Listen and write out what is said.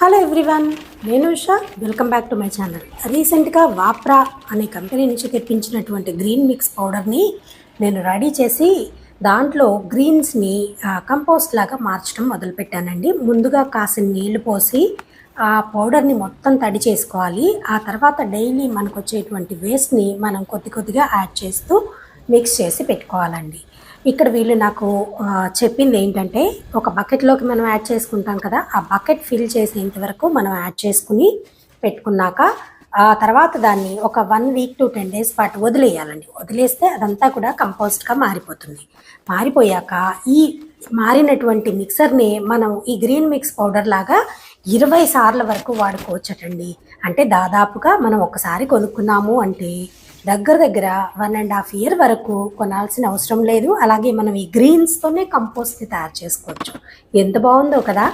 Hello everyone, నేను Usha. Welcome back to my channel. రీసెంట్గా వాప్రా అనే కంపెనీ నుంచి తెప్పించినటువంటి గ్రీన్ మిక్స్ పౌడర్ని నేను రెడీ చేసి దాంట్లో గ్రీన్స్ని కంపోస్ట్ లాగా మార్చడం మొదలుపెట్టానండి. ముందుగా కాసిన నీళ్లు పోసి ఆ పౌడర్ని మొత్తం తడి చేసుకోవాలి. ఆ తర్వాత డైలీ మనకు వచ్చేటువంటి వేస్ట్ని మనం కొద్ది కొద్దిగా యాడ్ చేస్తూ మిక్స్ చేసి పెట్టుకోవాలండి. ఇక్కడ వీళ్ళు నాకు చెప్పింది ఏంటంటే, ఒక బకెట్లోకి మనం యాడ్ చేసుకుంటాం కదా, ఆ బకెట్ ఫిల్ చేసేంత వరకు మనం యాడ్ చేసుకుని పెట్టుకున్నాక ఆ తర్వాత దాన్ని ఒక 1 వీక్ టు 10 డేస్ పాటు వదిలేయాలండి. వదిలేస్తే అదంతా కూడా కంపోస్ట్గా మారిపోతుంది. మారిపోయాక ఈ మారినటువంటి మిక్సర్ని మనం ఈ గ్రీన్ మిక్స్ పౌడర్ లాగా 20 సార్ల వరకు వాడుకోవచ్చటండి. అంటే దాదాపుగా మనం ఒకసారి కొనుక్కున్నాము అంటే దగ్గర దగ్గర 1.5 year వరకు కొనాల్సిన అవసరం లేదు. అలాగే మనం ఈ గ్రీన్స్తోనే కంపోస్ట్ని తయారు చేసుకోవచ్చు. ఎంత బాగుందో కదా.